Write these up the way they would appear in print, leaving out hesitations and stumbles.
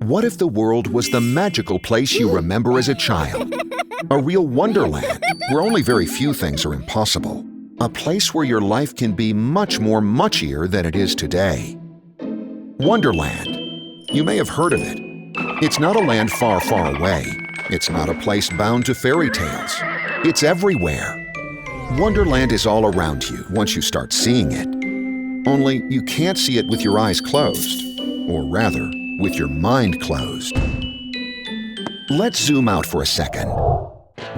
What if the world was the magical place you remember as a child? A real wonderland, where only very few things are impossible. A place where your life can be much more muchier than it is today. Wonderland. You may have heard of it. It's not a land far, far away. It's not a place bound to fairy tales. It's everywhere. Wonderland is all around you once you start seeing it. Only you can't see it with your eyes closed, or rather, with your mind closed. Let's zoom out for a second.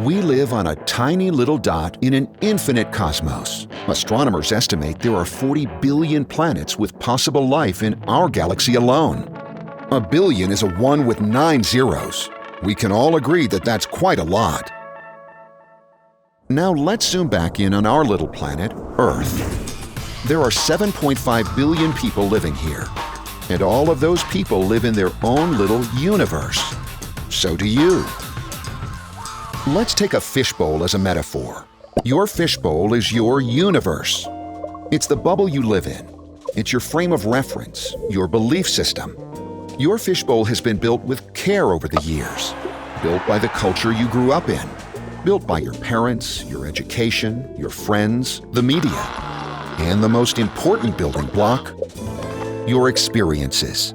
We live on a tiny little dot in an infinite cosmos. Astronomers estimate there are 40 billion planets with possible life in our galaxy alone. A billion is a 1 with 9 zeros. We can all agree that that's quite a lot. Now let's zoom back in on our little planet, Earth. There are 7.5 billion people living here, and all of those people live in their own little universe. So do you. Let's take a fishbowl as a metaphor. Your fishbowl is your universe. It's the bubble you live in. It's your frame of reference, your belief system. Your fishbowl has been built with care over the years, built by the culture you grew up in, built by your parents, your education, your friends, the media, and the most important building block, your experiences.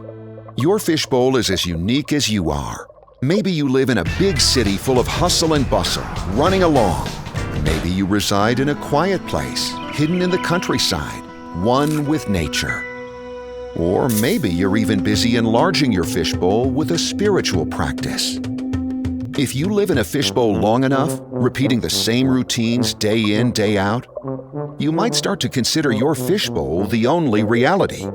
Your fishbowl is as unique as you are. Maybe you live in a big city full of hustle and bustle, running along. Maybe you reside in a quiet place, hidden in the countryside, one with nature. Or maybe you're even busy enlarging your fishbowl with a spiritual practice. If you live in a fishbowl long enough, repeating the same routines day in, day out, you might start to consider your fishbowl the only reality.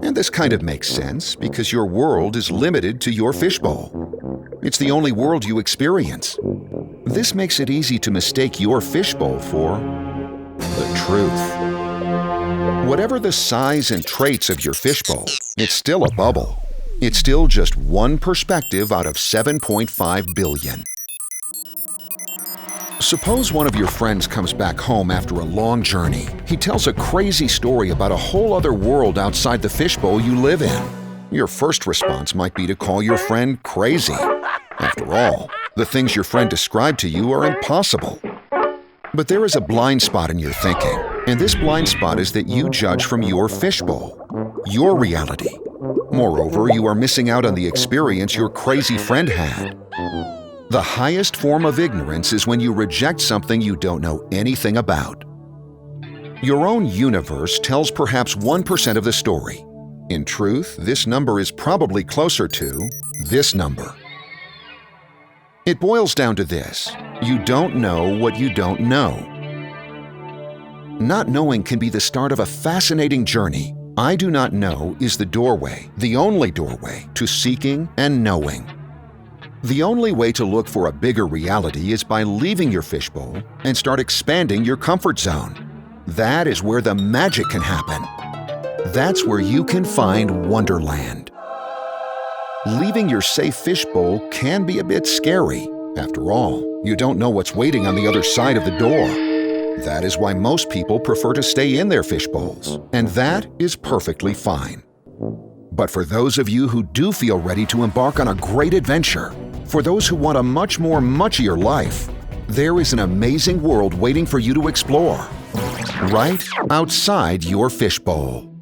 And this kind of makes sense because your world is limited to your fishbowl. It's the only world you experience. This makes it easy to mistake your fishbowl for the truth. Whatever the size and traits of your fishbowl, it's still a bubble. It's still just one perspective out of 7.5 billion. Suppose one of your friends comes back home after a long journey. He tells a crazy story about a whole other world outside the fishbowl you live in. Your first response might be to call your friend crazy. After all, the things your friend described to you are impossible. But there is a blind spot in your thinking, and this blind spot is that you judge from your fishbowl, your reality. Moreover, you are missing out on the experience your crazy friend had. The highest form of ignorance is when you reject something you don't know anything about. Your own universe tells perhaps 1% of the story. In truth, this number is probably closer to this number. It boils down to this: you don't know what you don't know. Not knowing can be the start of a fascinating journey. I do not know is the doorway, the only doorway, to seeking and knowing. The only way to look for a bigger reality is by leaving your fishbowl and start expanding your comfort zone. That is where the magic can happen. That's where you can find Wonderland. Leaving your safe fishbowl can be a bit scary. After all, you don't know what's waiting on the other side of the door. That is why most people prefer to stay in their fishbowls, and that is perfectly fine. But for those of you who do feel ready to embark on a great adventure, for those who want a much more muchier life, there is an amazing world waiting for you to explore, right outside your fishbowl.